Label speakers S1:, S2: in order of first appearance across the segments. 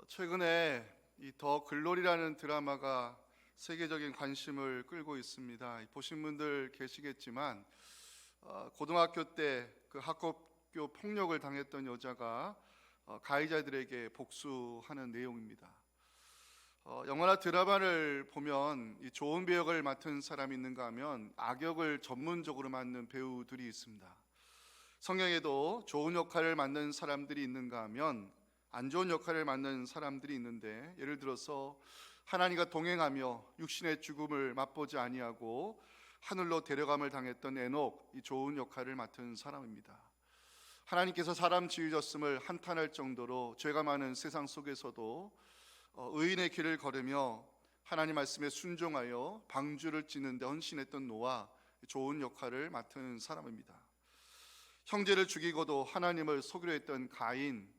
S1: 최근에 이 더 글로리라는 드라마가 세계적인 관심을 끌고 있습니다. 보신 분들 계시겠지만 고등학교 때 그 학교 폭력을 당했던 여자가 가해자들에게 복수하는 내용입니다. 영화나 드라마를 보면 이 좋은 배역을 맡은 사람이 있는가 하면 악역을 전문적으로 맡는 배우들이 있습니다. 성경에도 좋은 역할을 맡는 사람들이 있는가 하면 안 좋은 역할을 맡는 사람들이 있는데, 예를 들어서 하나님과 동행하며 육신의 죽음을 맛보지 아니하고 하늘로 데려감을 당했던 에녹, 이 좋은 역할을 맡은 사람입니다. 하나님께서 사람 지으셨음을 한탄할 정도로 죄가 많은 세상 속에서도 의인의 길을 걸으며 하나님 말씀에 순종하여 방주를 짓는 데 헌신했던 노아, 좋은 역할을 맡은 사람입니다. 형제를 죽이고도 하나님을 속이려 했던 가인,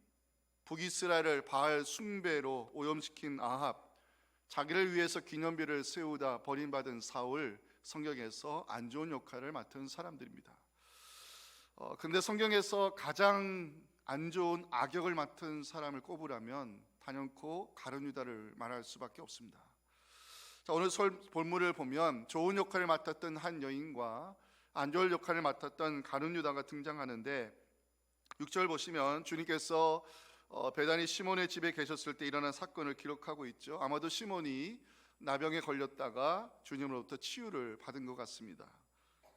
S1: 북이스라엘을 바알 숭배로 오염시킨 아합, 자기를 위해서 기념비를 세우다 버림받은 사울, 성경에서 안 좋은 역할을 맡은 사람들입니다. 근데 성경에서 가장 안 좋은 악역을 맡은 사람을 꼽으라면 단연코 가룟 유다를 말할 수밖에 없습니다. 자, 오늘 본문을 보면 좋은 역할을 맡았던 한 여인과 안 좋은 역할을 맡았던 가룟 유다가 등장하는데, 6절 보시면 주님께서 베다니 시몬의 집에 계셨을 때 일어난 사건을 기록하고 있죠. 아마도 시몬이 나병에 걸렸다가 주님으로부터 치유를 받은 것 같습니다.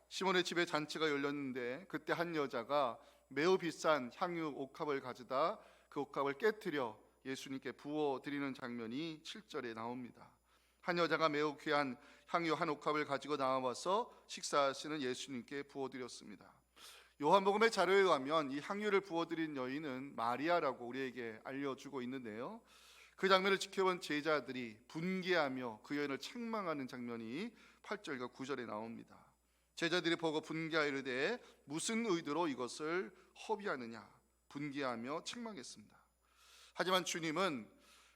S1: 시몬의 집에 잔치가 열렸는데 그때 한 여자가 매우 비싼 향유 옥합을 가져다 그 옥합을 깨뜨려 예수님께 부어드리는 장면이 7절에 나옵니다. 한 여자가 매우 귀한 향유 한 옥합을 가지고 나와서 식사하시는 예수님께 부어드렸습니다. 요한복음의 자료에 의하면 이 향유를 부어드린 여인은 마리아라고 우리에게 알려주고 있는데요, 그 장면을 지켜본 제자들이 분개하며 그 여인을 책망하는 장면이 8절과 9절에 나옵니다. 제자들이 보고 분개하이르되 무슨 의도로 이것을 허비하느냐, 분개하며 책망했습니다. 하지만 주님은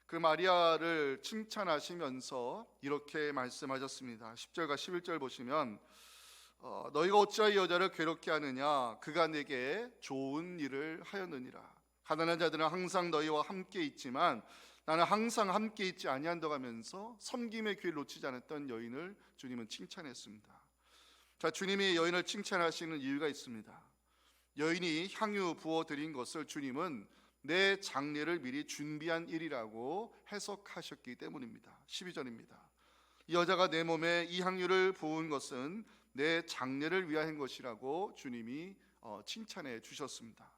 S1: 그 마리아를 칭찬하시면서 이렇게 말씀하셨습니다. 10절과 11절 보시면 너희가 어찌하여 이 여자를 괴롭게 하느냐, 그가 내게 좋은 일을 하였느니라. 가난한 자들은 항상 너희와 함께 있지만 나는 항상 함께 있지 아니한다고 하면서 섬김의 기회를 놓치지 않았던 여인을 주님은 칭찬했습니다. 자, 주님이 여인을 칭찬하시는 이유가 있습니다. 여인이 향유 부어드린 것을 주님은 내 장례를 미리 준비한 일이라고 해석하셨기 때문입니다. 12절입니다. 이 여자가 내 몸에 이 향유를 부은 것은 내 장례를 위한 것이라고 주님이 칭찬해 주셨습니다.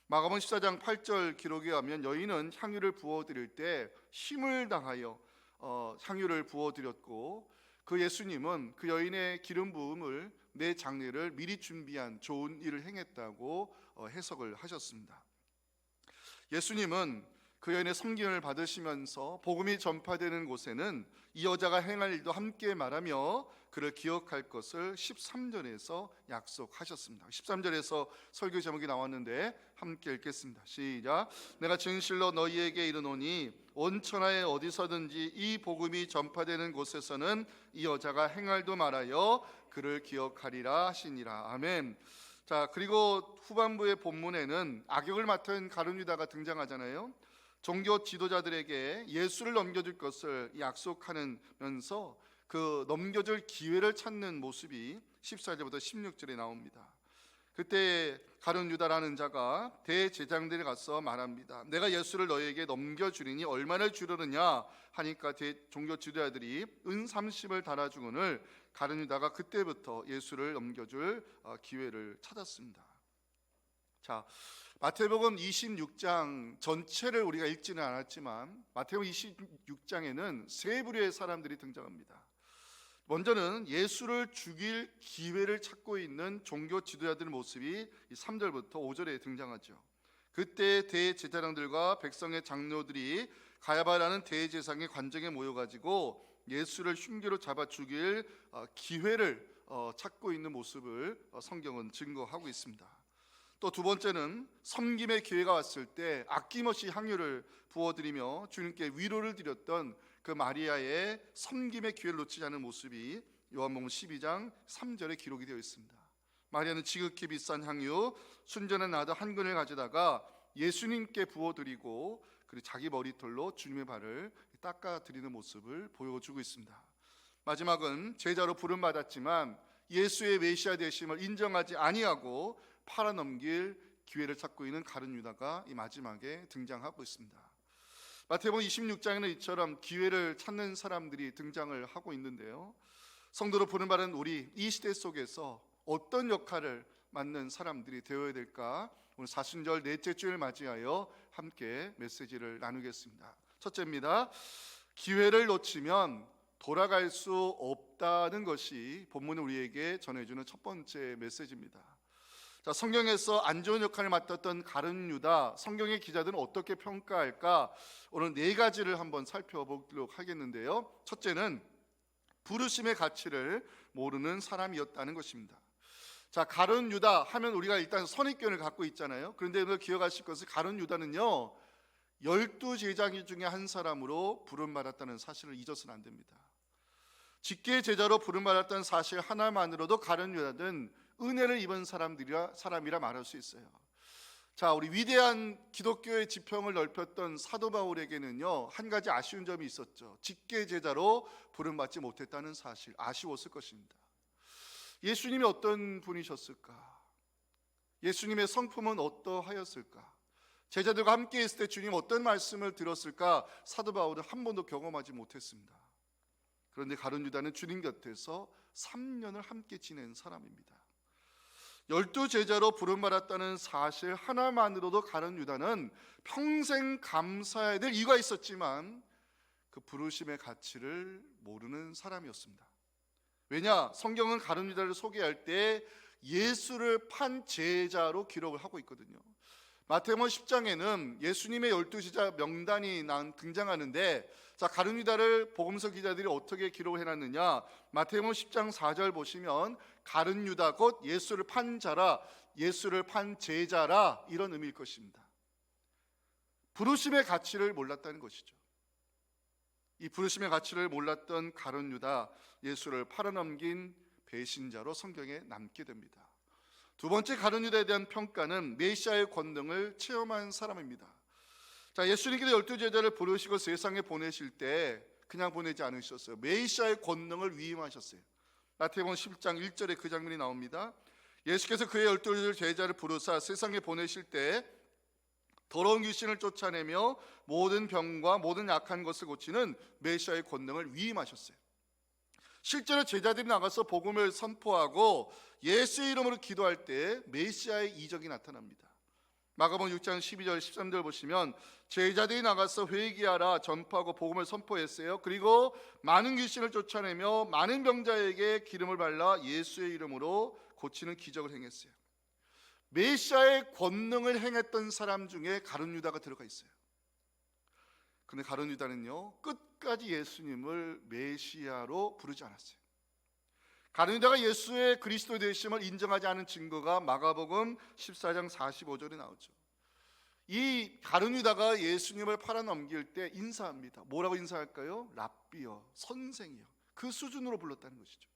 S1: 마가복음 14장 8절 기록에 하면 여인은 향유를 부어드릴 때 힘을 다하여 향유를 부어드렸고, 그 예수님은 그 여인의 기름 부음을 내 장례를 미리 준비한 좋은 일을 행했다고 해석을 하셨습니다. 예수님은 그 여인의 섬김을 받으시면서 복음이 전파되는 곳에는 이 여자가 행할 일도 함께 말하며 그를 기억할 것을 13절에서 약속하셨습니다. 13절에서 설교 제목이 나왔는데 함께 읽겠습니다. 시작. 내가 진실로 너희에게 이르노니 온 천하에 어디서든지 이 복음이 전파되는 곳에서는 이 여자가 행할도 말하여 그를 기억하리라 하시니라. 아멘. 자, 그리고 후반부의 본문에는 악역을 맡은 가룟 유다가 등장하잖아요. 종교 지도자들에게 예수를 넘겨줄 것을 약속하면서 그 넘겨줄 기회를 찾는 모습이 14절부터 16절에 나옵니다. 그때 가룟 유다라는 자가 대제장들에 가서 말합니다. 내가 예수를 너희에게 넘겨주리니 얼마나 주려느냐 하니까 종교 지도자들이 은 30을 달아주거늘 가룟 유다가 그때부터 예수를 넘겨줄 기회를 찾았습니다. 자, 마태복음 26장 전체를 우리가 읽지는 않았지만 마태복음 26장에는 세 부류의 사람들이 등장합니다. 먼저는 예수를 죽일 기회를 찾고 있는 종교 지도자들의 모습이 3절부터 5절에 등장하죠. 그때 대제사장들과 백성의 장로들이 가야바라는 대제사장의 관정에 모여가지고 예수를 흉기로 잡아 죽일 기회를 찾고 있는 모습을 성경은 증거하고 있습니다. 또 두 번째는 섬김의 기회가 왔을 때 아낌없이 향유를 부어드리며 주님께 위로를 드렸던 그 마리아의 섬김의 기회를 놓치지 않은 모습이 요한복음 12장 3절에 기록이 되어 있습니다. 마리아는 지극히 비싼 향유 순전한 나드 한 근을 가져다가 예수님께 부어드리고 그리고 자기 머리털로 주님의 발을 닦아드리는 모습을 보여주고 있습니다. 마지막은 제자로 부름받았지만 예수의 메시아 되심을 인정하지 아니하고 팔아넘길 기회를 찾고 있는 가룟 유다가 이 마지막에 등장하고 있습니다. 마태복음 26장에는 이처럼 기회를 찾는 사람들이 등장을 하고 있는데요, 성도로 부름받은 우리 이 시대 속에서 어떤 역할을 맡는 사람들이 되어야 될까? 오늘 사순절 넷째 주를 맞이하여 함께 메시지를 나누겠습니다. 첫째입니다. 기회를 놓치면 돌아갈 수 없다는 것이 본문이 우리에게 전해주는 첫 번째 메시지입니다. 자, 성경에서 안 좋은 역할을 맡았던 가룟 유다, 성경의 기자들은 어떻게 평가할까? 오늘 네 가지를 한번 살펴보도록 하겠는데요, 첫째는 부르심의 가치를 모르는 사람이었다는 것입니다. 자, 가룟 유다 하면 우리가 일단 선입견을 갖고 있잖아요. 그런데 오늘 기억하실 것은 가룟 유다는요 12제자 중에 한 사람으로 부름받았다는 사실을 잊어서는 안 됩니다. 직계 제자로 부름받았다는 사실 하나만으로도 가룟 유다는 은혜를 입은 사람이라 말할 수 있어요. 자, 우리 위대한 기독교의 지평을 넓혔던 사도 바울에게는요 한 가지 아쉬운 점이 있었죠. 직계 제자로 부름받지 못했다는 사실, 아쉬웠을 것입니다. 예수님이 어떤 분이셨을까? 예수님의 성품은 어떠하였을까? 제자들과 함께 있을 때 주님 어떤 말씀을 들었을까? 사도 바울은 한 번도 경험하지 못했습니다. 그런데 가룟 유다는 주님 곁에서 3년을 함께 지낸 사람입니다. 12제자로 부름받았다는 사실 하나만으로도 가룟 유다는 평생 감사해야 될 이유가 있었지만 그 부르심의 가치를 모르는 사람이었습니다. 왜냐? 성경은 가룟 유다를 소개할 때 예수를 판 제자로 기록을 하고 있거든요. 마태복음 10장에는 예수님의 12제자 명단이 등장하는데, 자, 가룟 유다를 복음서 기자들이 어떻게 기록을 해놨느냐? 마태복음 10장 4절 보시면 가룟 유다 곧 예수를 판 자라, 예수를 판 제자라, 이런 의미일 것입니다. 부르심의 가치를 몰랐다는 것이죠. 이 부르심의 가치를 몰랐던 가룟 유다, 예수를 팔아넘긴 배신자로 성경에 남게 됩니다. 두 번째 가룟 유다에 대한 평가는 메시아의 권능을 체험한 사람입니다. 자, 예수님께서 12제자를 부르시고 세상에 보내실 때 그냥 보내지 않으셨어요. 메시아의 권능을 위임하셨어요. 마태복음 10장 1절에 그 장면이 나옵니다. 예수께서 그의 12제자를 부르사 세상에 보내실 때 더러운 귀신을 쫓아내며 모든 병과 모든 약한 것을 고치는 메시아의 권능을 위임하셨어요. 실제로 제자들이 나가서 복음을 선포하고 예수의 이름으로 기도할 때 메시아의 이적이 나타납니다. 마가복음 6장 12절 13절 보시면 제자들이 나가서 회개하라 전파하고 복음을 선포했어요. 그리고 많은 귀신을 쫓아내며 많은 병자에게 기름을 발라 예수의 이름으로 고치는 기적을 행했어요. 메시아의 권능을 행했던 사람 중에 가룟 유다가 들어가 있어요. 그런데 가룟 유다는요 끝까지 예수님을 메시아로 부르지 않았어요. 가룟 유다가 예수의 그리스도 되심을 인정하지 않은 증거가 마가복음 14장 45절에 나오죠. 이 가룟 유다가 예수님을 팔아넘길 때 인사합니다. 뭐라고 인사할까요? 랍비여, 선생이여. 그 수준으로 불렀다는 것이죠.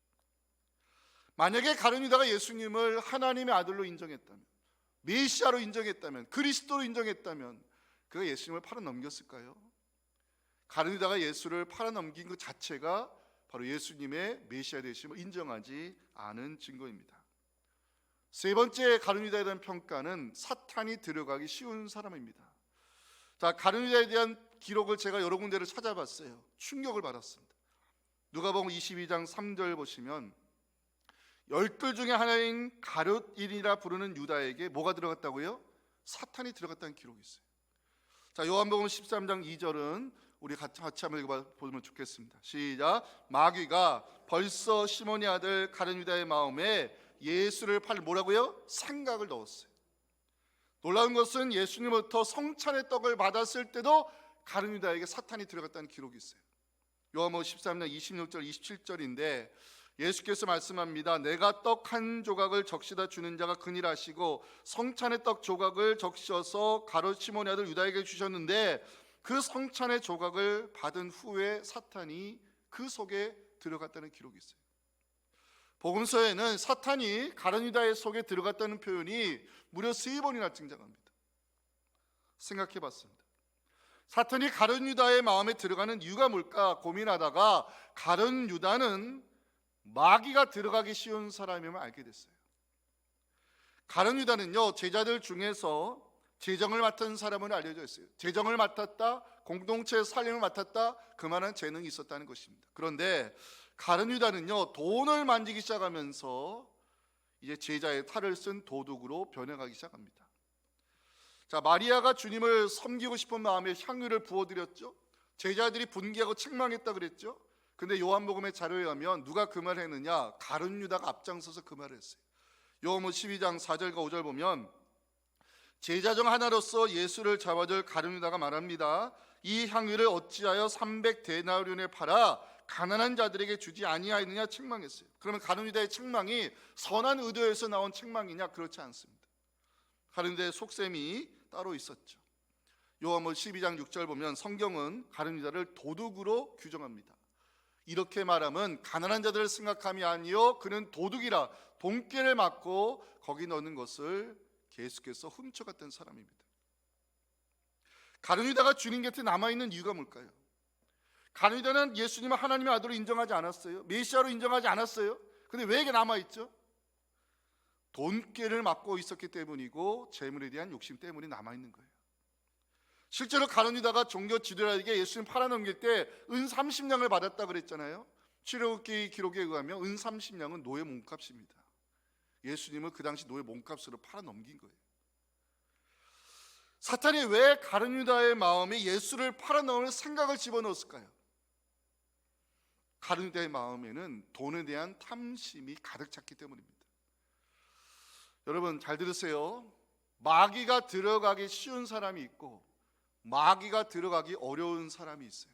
S1: 만약에 가룟 유다가 예수님을 하나님의 아들로 인정했다면, 메시아로 인정했다면, 그리스도로 인정했다면 그가 예수님을 팔아넘겼을까요? 가룟 유다가 예수를 팔아넘긴 그 자체가 바로 예수님의 메시아 되심을 인정하지 않은 증거입니다. 세 번째 가룟 유다에 대한 평가는 사탄이 들어가기 쉬운 사람입니다. 자, 가룟 유다에 대한 기록을 제가 여러 군데를 찾아봤어요. 충격을 받았습니다. 누가복음 22장 3절 보시면 12 중에 하나인 가룟인이라 부르는 유다에게 뭐가 들어갔다고요? 사탄이 들어갔다는 기록이 있어요. 자, 요한복음 13장 2절은 우리 같이 한번 읽어보면 좋겠습니다. 시작. 마귀가 벌써 시몬의 아들 가룟 유다의 마음에 예수를 팔 뭐라고요? 생각을 넣었어요. 놀라운 것은 예수님부터 성찬의 떡을 받았을 때도 가룟 유다에게 사탄이 들어갔다는 기록이 있어요. 요한복음 13장 26절 27절인데 예수께서 말씀합니다. 내가 떡 한 조각을 적시다 주는 자가 그니라시고 성찬의 떡 조각을 적셔서 가룟 시몬의 아들 유다에게 주셨는데 그 성찬의 조각을 받은 후에 사탄이 그 속에 들어갔다는 기록이 있어요. 복음서에는 사탄이 가룟 유다의 속에 들어갔다는 표현이 무려 3번이나 등장합니다. 생각해 봤습니다. 사탄이 가룟 유다의 마음에 들어가는 이유가 뭘까 고민하다가 가룟 유다는 마귀가 들어가기 쉬운 사람임을 알게 됐어요. 가룟 유다는요, 제자들 중에서 재정을 맡은 사람으로 알려져 있어요. 재정을 맡았다, 공동체 살림을 맡았다, 그만한 재능이 있었다는 것입니다. 그런데 가룟 유다는요, 돈을 만지기 시작하면서 이제 제자의 탈을 쓴 도둑으로 변해가기 시작합니다. 자, 마리아가 주님을 섬기고 싶은 마음에 향유를 부어드렸죠. 제자들이 분개하고 책망했다 그랬죠. 근데 요한복음의 자료에 의하면 누가 그 말을 했느냐? 가룟 유다가 앞장서서 그 말을 했어요. 요한복음 12장 4절과 5절 보면 제자 중 하나로서 예수를 잡아줄 가룟 유다가 말합니다. 이 향유를 어찌하여 300데나리온에 팔아 가난한 자들에게 주지 아니하였느냐 책망했어요. 그러면 가룟 유다의 책망이 선한 의도에서 나온 책망이냐? 그렇지 않습니다. 가룟 유다의 속셈이 따로 있었죠. 요한복음 12장 6절 보면 성경은 가룟 유다를 도둑으로 규정합니다. 이렇게 말하면 가난한 자들을 생각함이 아니요 그는 도둑이라 돈꾀를 맞고 거기 넣는 것을 계속해서 훔쳐갔던 사람입니다. 가룟 유다가 주님 곁에 남아있는 이유가 뭘까요? 가룟 유다는 예수님을 하나님의 아들로 인정하지 않았어요. 메시아로 인정하지 않았어요. 근데 왜 이게 남아있죠? 돈꾀를 맞고 있었기 때문이고 재물에 대한 욕심 때문에 남아있는 거예요. 실제로 가룟 유다가 종교 지도자에게 예수님 팔아넘길 때 은 30냥을 받았다 그랬잖아요. 출애굽기 기록에 의하면 은 30냥은 노예 몸값입니다. 예수님을 그 당시 노예 몸값으로 팔아넘긴 거예요. 사탄이 왜 가룟 유다의 마음에 예수를 팔아넘을 생각을 집어넣었을까요? 가룟 유다의 마음에는 돈에 대한 탐심이 가득 찼기 때문입니다. 여러분 잘 들으세요. 마귀가 들어가기 쉬운 사람이 있고 마귀가 들어가기 어려운 사람이 있어요.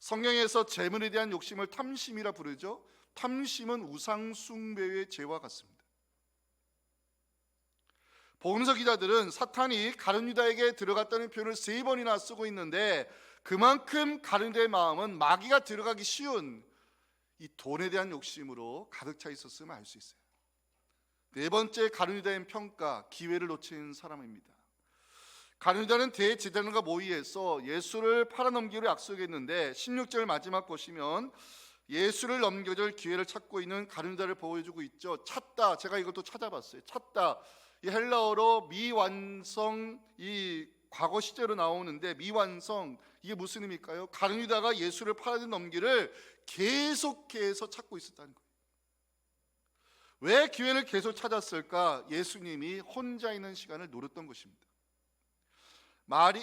S1: 성경에서 재물에 대한 욕심을 탐심이라 부르죠. 탐심은 우상 숭배의 죄와 같습니다. 복음서 기자들은 사탄이 가룟 유다에게 들어갔다는 표현을 3번이나 쓰고 있는데 그만큼 가룟 유다의 마음은 마귀가 들어가기 쉬운 이 돈에 대한 욕심으로 가득 차 있었음을 알 수 있어요. 네 번째 가룟 유다의 평가, 기회를 놓친 사람입니다. 가룟 유다는 대제사장과 모의해서 예수를 팔아넘기로 약속했는데 16절 마지막 보시면 예수를 넘겨줄 기회를 찾고 있는 가룟 유다를 보여주고 있죠. 찾다, 제가 이것도 찾아봤어요. 찾다, 이 헬라어로 미완성, 이 과거 시제로 나오는데 미완성, 이게 무슨 의미일까요? 가룟 유다가 예수를 팔아넘기를 계속해서 찾고 있었다는 거예요. 왜 기회를 계속 찾았을까? 예수님이 혼자 있는 시간을 노렸던 것입니다.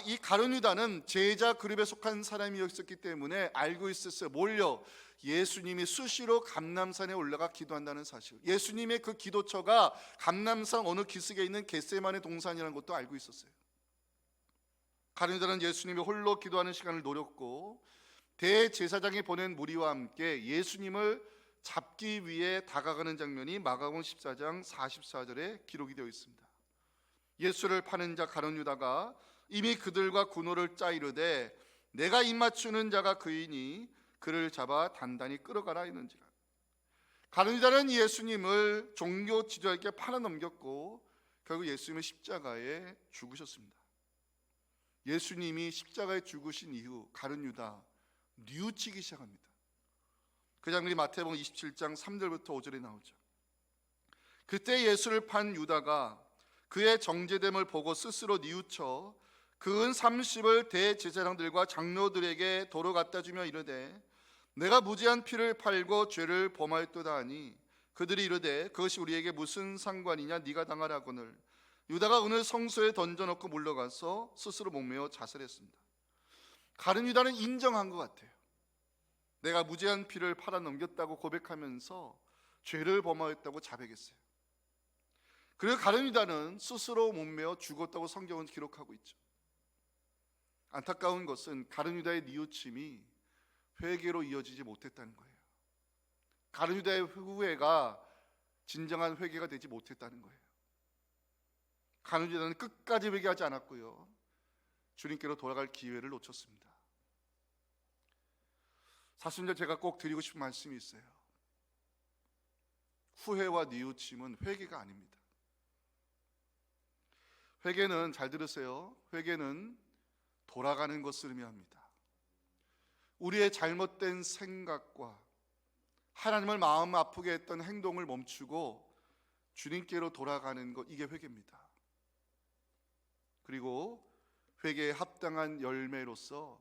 S1: 이 가룟 유다는 제자 그룹에 속한 사람이었기 때문에 알고 있었어요. 뭘요? 예수님이 수시로 감람산에 올라가 기도한다는 사실. 예수님의 그 기도처가 감람산 어느 기슭에 있는 겟세마네 동산이라는 것도 알고 있었어요. 가룟 유다는 예수님이 홀로 기도하는 시간을 노렸고 대제사장이 보낸 무리와 함께 예수님을 잡기 위해 다가가는 장면이 마가복음 14장 44절에 기록이 되어 있습니다. 예수를 파는 자 가룟 유다가 이미 그들과 군호를 짜 이르되 내가 입맞추는 자가 그이니 그를 잡아 단단히 끌어가라 했는지라. 가룟 유다는 예수님을 종교 지도자에게 팔아넘겼고 결국 예수님은 십자가에 죽으셨습니다. 예수님이 십자가에 죽으신 이후 가룟 유다 뉘우치기 시작합니다. 그 장면이 마태복음 27장 3절부터 5절에 나오죠. 그때 예수를 판 유다가 그의 정죄됨을 보고 스스로 뉘우쳐 그 은 30을 대제사장들과 장로들에게 도로 갖다 주며 이르되 내가 무죄한 피를 팔고 죄를 범하였도다 하니 그들이 이르되 그것이 우리에게 무슨 상관이냐 네가 당하라거늘. 유다가 오늘 성소에 던져놓고 물러가서 스스로 목매어 자살했습니다. 가룟 유다는 인정한 것 같아요. 내가 무죄한 피를 팔아넘겼다고 고백하면서 죄를 범하였다고 자백했어요. 그리고 가룟 유다는 스스로 목매어 죽었다고 성경은 기록하고 있죠. 안타까운 것은 가룟 유다의 뉘우침이 회개로 이어지지 못했다는 거예요. 가룟 유다의 후회가 진정한 회개가 되지 못했다는 거예요. 가룟 유다는 끝까지 회개하지 않았고요, 주님께로 돌아갈 기회를 놓쳤습니다. 사순절 제가 꼭 드리고 싶은 말씀이 있어요. 후회와 뉘우침은 회개가 아닙니다. 회개는, 잘 들으세요, 회개는 돌아가는 것을 의미합니다. 우리의 잘못된 생각과 하나님을 마음 아프게 했던 행동을 멈추고 주님께로 돌아가는 것, 이게 회개입니다. 그리고 회개에 합당한 열매로서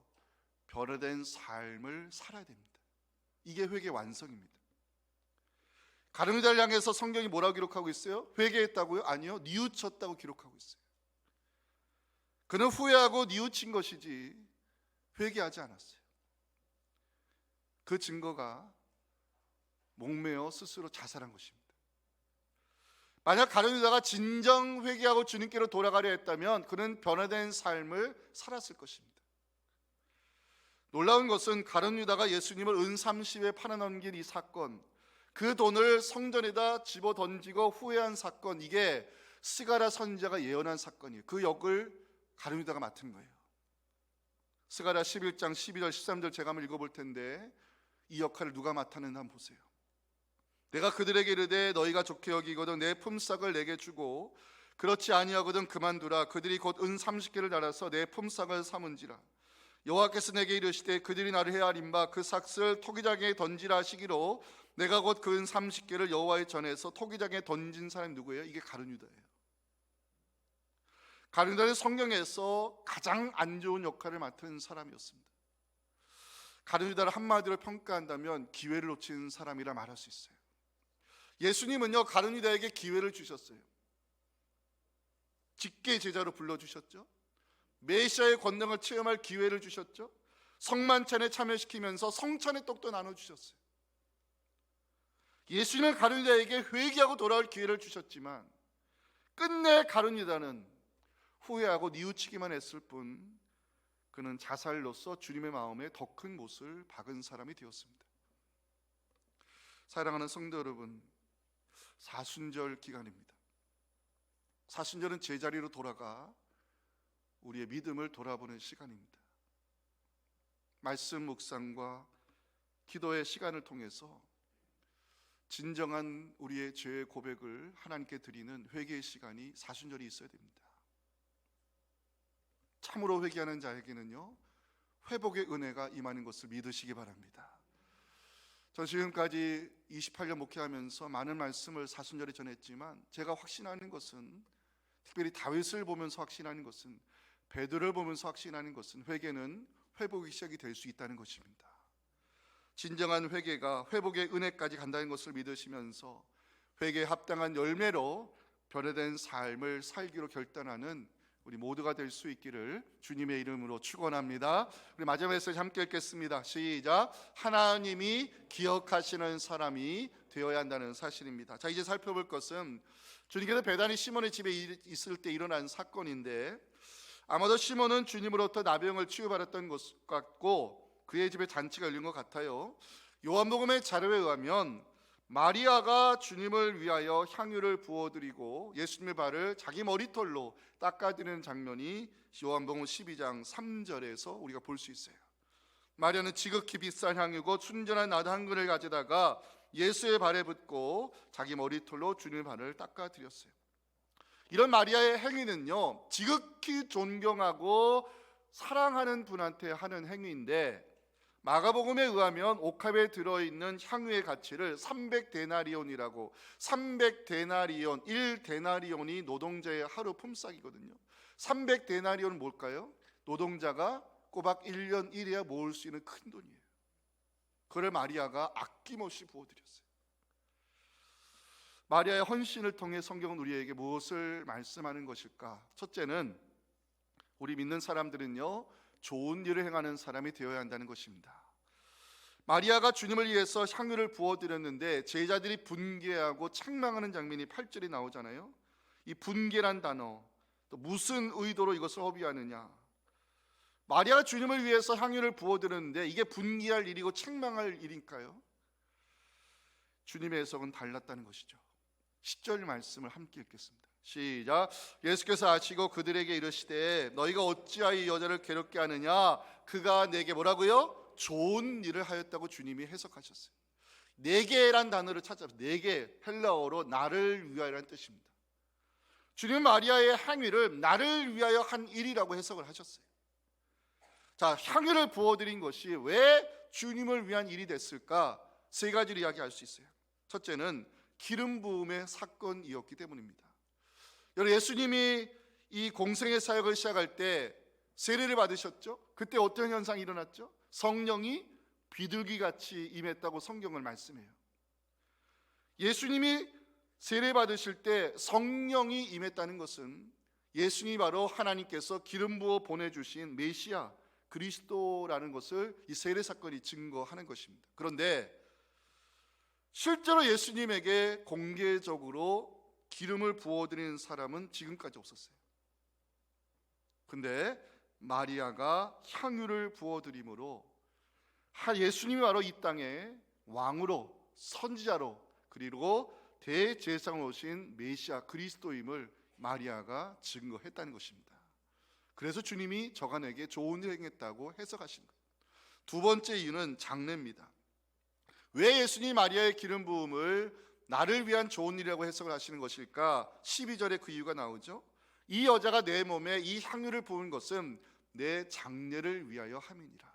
S1: 변화된 삶을 살아야 됩니다. 이게 회개 완성입니다. 가룟유다를 향해서 성경이 뭐라고 기록하고 있어요? 회개했다고요? 아니요, 뉘우쳤다고 기록하고 있어요. 그는 후회하고 뉘우친 것이지 회개하지 않았어요. 그 증거가 목매어 스스로 자살한 것입니다. 만약 가룟유다가 진정 회개하고 주님께로 돌아가려 했다면 그는 변화된 삶을 살았을 것입니다. 놀라운 것은 가룟유다가 예수님을 은 30에 팔아넘긴 이 사건, 그 돈을 성전에다 집어 던지고 후회한 사건, 이게 스가랴 선지자가 예언한 사건이에요. 그 역을 가룟유다가 맡은 거예요. 스가랴 11장 12절 13절 제가 한번 읽어볼 텐데, 이 역할을 누가 맡았는지 한번 보세요. 내가 그들에게 이르되 너희가 좋게 여기거든 내 품삯을 내게 주고 그렇지 아니하거든 그만두라. 그들이 곧 은 30개를 달아서 내 품삯을 삼은지라. 여호와께서 내게 이르시되 그들이 나를 헤아린 바 그 삭슬 토기장에 던지라 하시기로 내가 곧 그 은 30개를 여호와의 전에서 토기장에 던진 사람이 누구예요? 이게 가룟유다예요. 가룟유다는 성경에서 가장 안 좋은 역할을 맡은 사람이었습니다. 가룟유다를 한마디로 평가한다면 기회를 놓친 사람이라 말할 수 있어요. 예수님은요, 가룟유다에게 기회를 주셨어요. 직계 제자로 불러주셨죠. 메시아의 권능을 체험할 기회를 주셨죠. 성만찬에 참여시키면서 성찬의 떡도 나눠주셨어요. 예수님은 가룟유다에게 회개하고 돌아올 기회를 주셨지만 끝내 가룟유다는 후회하고 뉘우치기만 했을 뿐 그는 자살로서 주님의 마음에 더 큰 못을 박은 사람이 되었습니다. 사랑하는 성도 여러분, 사순절 기간입니다. 사순절은 제자리로 돌아가 우리의 믿음을 돌아보는 시간입니다. 말씀 묵상과 기도의 시간을 통해서 진정한 우리의 죄의 고백을 하나님께 드리는 회개의 시간이 사순절이 있어야 됩니다. 참으로 회개하는 자에게는요, 회복의 은혜가 임하는 것을 믿으시기 바랍니다. 전 지금까지 28년 목회하면서 많은 말씀을 사순절에 전했지만 제가 확신하는 것은, 특별히 다윗을 보면서 확신하는 것은, 베드로를 보면서 확신하는 것은 회개는 회복의 시작이 될 수 있다는 것입니다. 진정한 회개가 회복의 은혜까지 간다는 것을 믿으시면서 회개에 합당한 열매로 변화된 삶을 살기로 결단하는 우리 모두가 될 수 있기를 주님의 이름으로 축원합니다. 우리 마지막 메시지 함께 읽겠습니다. 시작. 하나님이 기억하시는 사람이 되어야 한다는 사실입니다. 자, 이제 살펴볼 것은 주님께서 베다니 시몬의 집에 있을 때 일어난 사건인데, 아마도 시몬은 주님으로부터 나병을 치유받았던 것 같고 그의 집에 잔치가 열린 것 같아요. 요한복음의 자료에 의하면 마리아가 주님을 위하여 향유를 부어드리고 예수님의 발을 자기 머리털로 닦아드리는 장면이 요한복음 12장 3절에서 우리가 볼 수 있어요. 마리아는 지극히 비싼 향유고 순전한 나도 한 근을 가져다가 예수의 발에 붓고 자기 머리털로 주님의 발을 닦아드렸어요. 이런 마리아의 행위는요, 지극히 존경하고 사랑하는 분한테 하는 행위인데, 마가복음에 의하면 옥합에 들어있는 향유의 가치를 300데나리온이라고, 300데나리온, 1데나리온이 노동자의 하루 품삯이거든요. 300데나리온은 뭘까요? 노동자가 꼬박 1년 일해야 모을 수 있는 큰 돈이에요. 그걸 마리아가 아낌없이 부어드렸어요. 마리아의 헌신을 통해 성경은 우리에게 무엇을 말씀하는 것일까? 첫째는 우리 믿는 사람들은요, 좋은 일을 행하는 사람이 되어야 한다는 것입니다. 마리아가 주님을 위해서 향유를 부어드렸는데 제자들이 분개하고 책망하는 장면이 8절에 나오잖아요. 이 분개란 단어, 또 무슨 의도로 이것을 허비하느냐? 마리아가 주님을 위해서 향유를 부어드렸는데 이게 분개할 일이고 책망할 일인가요? 주님의 해석은 달랐다는 것이죠. 10절 말씀을 함께 읽겠습니다. 시작. 예수께서 아시고 그들에게 이르시되 너희가 어찌하여 이 여자를 괴롭게 하느냐? 그가 내게 뭐라고요? 좋은 일을 하였다고 주님이 해석하셨어요. 내게란 단어를 찾아서, 내게 헬라어로 나를 위하여라는 뜻입니다. 주님은 마리아의 행위를 나를 위하여 한 일이라고 해석을 하셨어요. 자, 향유를 부어드린 것이 왜 주님을 위한 일이 됐을까? 세 가지를 이야기할 수 있어요. 첫째는 기름 부음의 사건이었기 때문입니다. 여러분, 예수님이 이 공생의 사역을 시작할 때 세례를 받으셨죠? 그때 어떤 현상이 일어났죠? 성령이 비둘기같이 임했다고 성경을 말씀해요. 예수님이 세례 받으실 때 성령이 임했다는 것은 예수님이 바로 하나님께서 기름 부어 보내주신 메시아 그리스도라는 것을 이 세례 사건이 증거하는 것입니다. 그런데 실제로 예수님에게 공개적으로 기름을 부어드리는 사람은 지금까지 없었어요. 근데 마리아가 향유를 부어드림으로 예수님이 바로 이 땅에 왕으로, 선지자로, 그리고 대제사장으로 오신 메시아 그리스도임을 마리아가 증거했다는 것입니다. 그래서 주님이 저간에게 좋은 일 행했다고 해석하신 거예요. 두 번째 이유는 장례입니다. 왜 예수님이 마리아의 기름 부음을 나를 위한 좋은 일이라고 해석을 하시는 것일까? 12절에 그 이유가 나오죠. 이 여자가 내 몸에 이 향유를 부은 것은 내 장례를 위하여 함이니라.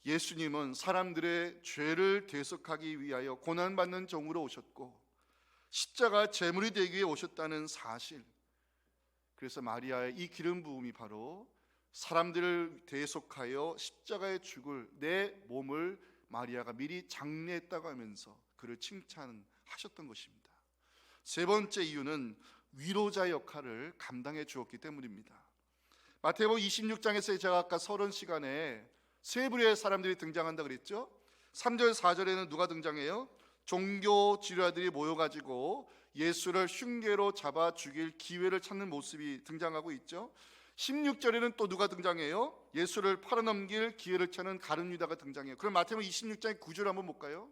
S1: 예수님은 사람들의 죄를 대속하기 위하여 고난받는 종으로 오셨고 십자가 제물이 되기 위해 오셨다는 사실, 그래서 마리아의 이 기름 부음이 바로 사람들을 대속하여 십자가에 죽을 내 몸을 마리아가 미리 장례했다고 하면서 그를 칭찬하셨던 것입니다. 세 번째 이유는 위로자 역할을 감당해 주었기 때문입니다. 마태복음 26장에서 제가 아까 서론 시간에 세 부류의 사람들이 등장한다 그랬죠. 3절 4절에는 누가 등장해요? 종교 지도자들이 모여가지고 예수를 흉계로 잡아 죽일 기회를 찾는 모습이 등장하고 있죠. 16절에는 또 누가 등장해요? 예수를 팔아넘길 기회를 찾는 가룟 유다가 등장해요. 그럼 마태복음 26장의 9절 한번 볼까요?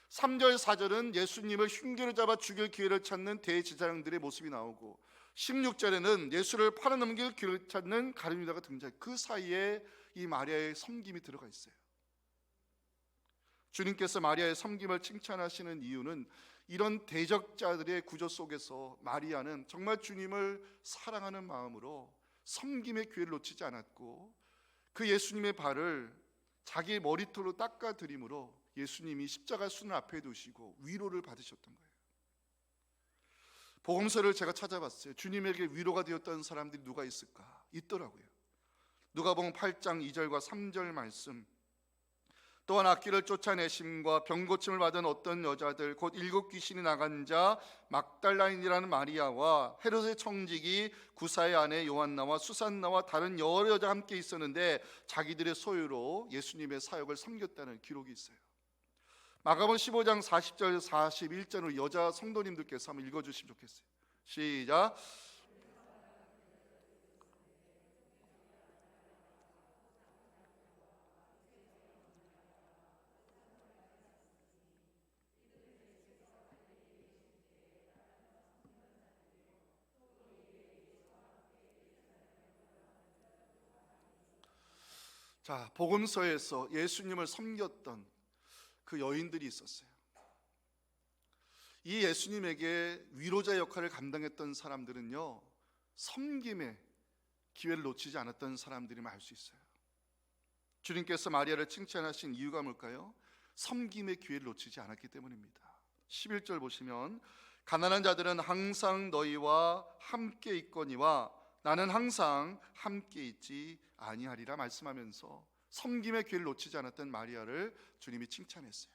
S1: 3절 4절은 예수님을 흉계로 잡아 죽일 기회를 찾는 대제사장들의 모습이 나오고 16절에는 예수를 팔아넘길 기회를 찾는 가룟 유다가 등장해요. 그 사이에 이 마리아의 섬김이 들어가 있어요. 주님께서 마리아의 섬김을 칭찬하시는 이유는 이런 대적자들의 구조 속에서 마리아는 정말 주님을 사랑하는 마음으로 섬김의 기회를 놓치지 않았고 그 예수님의 발을 자기 머리털로 닦아드림으로 예수님이 십자가 순을 앞에 두시고 위로를 받으셨던 거예요. 복음서를 제가 찾아봤어요. 주님에게 위로가 되었던 사람들이 누가 있을까? 있더라고요. 누가복음 8장 2절과 3절 말씀, 또한 악귀를 쫓아내심과 병고침을 받은 어떤 여자들 곧 7 귀신이 나간 자 막달라인이라는 마리아와 헤롯의 청지기 구사의 아내 요한나와 수산나와 다른 여러 여자가 함께 있었는데 자기들의 소유로 예수님의 사역을 섬겼다는 기록이 있어요. 마가복음 15장 40절 41절을 여자 성도님들께서 한번 읽어주시면 좋겠어요. 시작. 자, 복음서에서 예수님을 섬겼던 그 여인들이 있었어요. 이 예수님에게 위로자 역할을 감당했던 사람들은요, 섬김의 기회를 놓치지 않았던 사람들임을 알 수 있어요. 주님께서 마리아를 칭찬하신 이유가 뭘까요? 섬김의 기회를 놓치지 않았기 때문입니다. 11절 보시면 가난한 자들은 항상 너희와 함께 있거니와 나는 항상 함께 있지 아니하리라 말씀하면서 섬김의 기회를 놓치지 않았던 마리아를 주님이 칭찬했어요.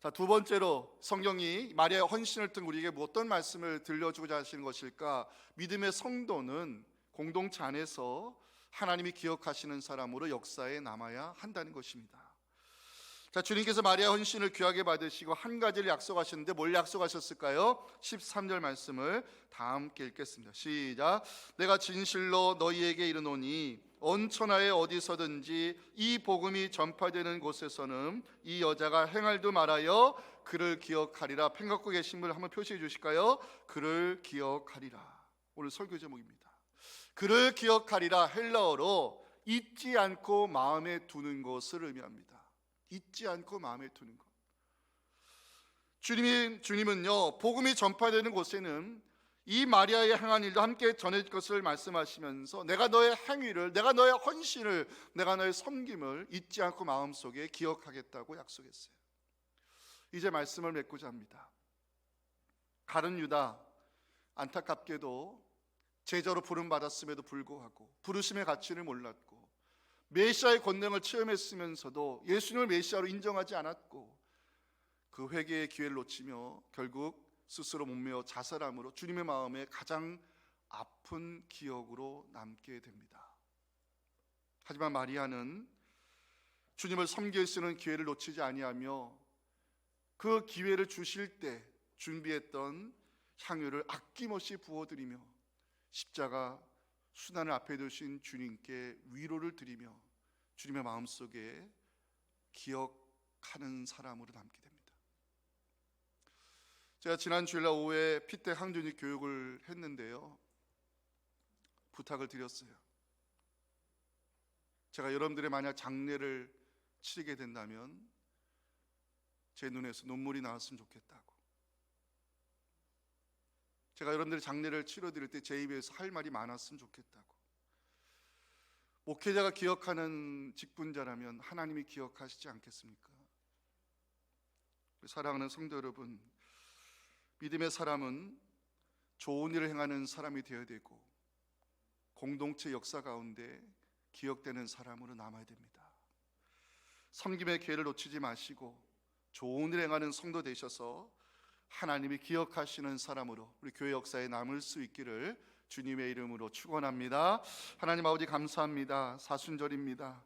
S1: 자, 두 번째로 성경이 마리아의 헌신을 통해 우리에게 어떤 말씀을 들려주고자 하시는 것일까? 믿음의 성도는 공동체 안에서 하나님이 기억하시는 사람으로 역사에 남아야 한다는 것입니다. 자, 주님께서 마리아 헌신을 귀하게 받으시고 한 가지를 약속하셨는데 뭘 약속하셨을까요? 13절 말씀을 다 함께 읽겠습니다. 시작. 내가 진실로 너희에게 이르노니 온 천하에 어디서든지 이 복음이 전파되는 곳에서는 이 여자가 행할도 말하여 그를 기억하리라. 펜 갖고 계신 분 한번 표시해 주실까요? 그를 기억하리라. 오늘 설교 제목입니다. 그를 기억하리라. 헬라어로 잊지 않고 마음에 두는 것을 의미합니다. 잊지 않고 마음에 두는 것. 주님은요, 복음이 전파되는 곳에는 이 마리아의 행한 일도 함께 전해질 것을 말씀하시면서 내가 너의 행위를, 내가 너의 헌신을, 내가 너의 섬김을 잊지 않고 마음속에 기억하겠다고 약속했어요. 이제 말씀을 맺고자 합니다. 가룟 유다, 안타깝게도 제자로 부름받았음에도 불구하고 부르심의 가치를 몰랐고 메시아의 권능을 체험했으면서도 예수님을 메시아로 인정하지 않았고 그 회개의 기회를 놓치며 결국 스스로 몸매어 자살함으로 주님의 마음에 가장 아픈 기억으로 남게 됩니다. 하지만 마리아는 주님을 섬길 수 있는 기회를 놓치지 아니하며 그 기회를 주실 때 준비했던 향유를 아낌없이 부어드리며 십자가 수단을 앞에 두신 주님께 위로를 드리며 주님의 마음속에 기억하는 사람으로 남게 됩니다. 제가 지난 주일날 오후에 피택 항준이 교육을 했는데요, 부탁을 드렸어요. 제가 여러분들의 만약 장례를 치르게 된다면 제 눈에서 눈물이 나왔으면 좋겠다고. 제가 여러분들의 장례를 치러드릴 때 제 입에서 할 말이 많았으면 좋겠다고. 목회자가 기억하는 직분자라면 하나님이 기억하시지 않겠습니까? 사랑하는 성도 여러분, 믿음의 사람은 좋은 일을 행하는 사람이 되어야 되고 공동체 역사 가운데 기억되는 사람으로 남아야 됩니다. 섬김의 기회를 놓치지 마시고 좋은 일을 행하는 성도 되셔서 하나님이 기억하시는 사람으로 우리 교회 역사에 남을 수 있기를 주님의 이름으로 축원합니다. 하나님 아버지 감사합니다. 사순절입니다.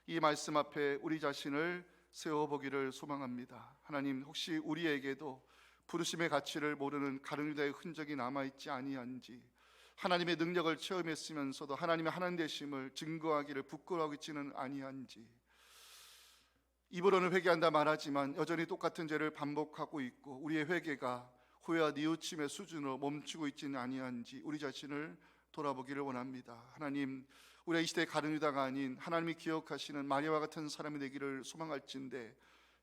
S1: 이 말씀 앞에 우리 자신을 세워보기를 소망합니다. 하나님, 혹시 우리에게도 부르심의 가치를 모르는 가룟 유다의 흔적이 남아있지 아니한지, 하나님의 능력을 체험했으면서도 하나님의 하나님 되심을 증거하기를 부끄러워하고 있지는 아니한지, 입으로는 회개한다 말하지만 여전히 똑같은 죄를 반복하고 있고 우리의 회개가 후회와 뉘우침의 수준으로 멈추고 있지는 아니한지 우리 자신을 돌아보기를 원합니다. 하나님, 우리가 이 시대의 가룟 유다가 아닌 하나님이 기억하시는 마리아와 같은 사람이 되기를 소망할진대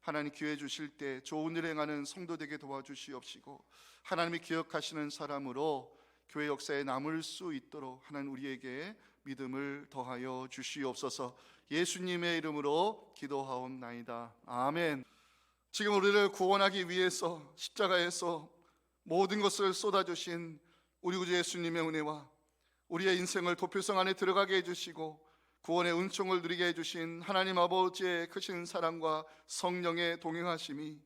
S1: 하나님 기회 주실 때 좋은 일 행하는 성도 되게 도와주시옵시고 하나님이 기억하시는 사람으로 교회 역사에 남을 수 있도록 하나님 우리에게 믿음을 더하여 주시옵소서. 예수님의 이름으로 기도하옵나이다. 아멘. 지금 우리를 구원하기 위해서 십자가에서 모든 것을 쏟아주신 우리 구주 예수님의 은혜와 우리의 인생을 도표성 안에 들어가게 해주시고 구원의 은총을 누리게 해주신 하나님 아버지의 크신 사랑과 성령의 동행하심이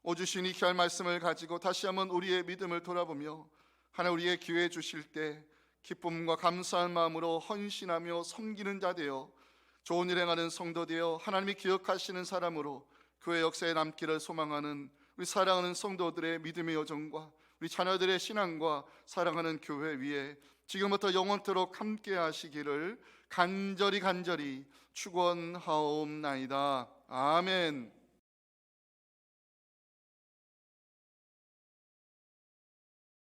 S1: 오주신 이 귀한 말씀을 가지고 다시 한번 우리의 믿음을 돌아보며 하나님 우리의 기회 주실 때 기쁨과 감사한 마음으로 헌신하며 섬기는 자 되어 좋은 일 행하는 성도 되어 하나님이 기억하시는 사람으로 교회 역사에 남기를 소망하는 우리 사랑하는 성도들의 믿음의 여정과 우리 자녀들의 신앙과 사랑하는 교회 위에 지금부터 영원토록 함께 하시기를 간절히 축원하옵나이다. 아멘.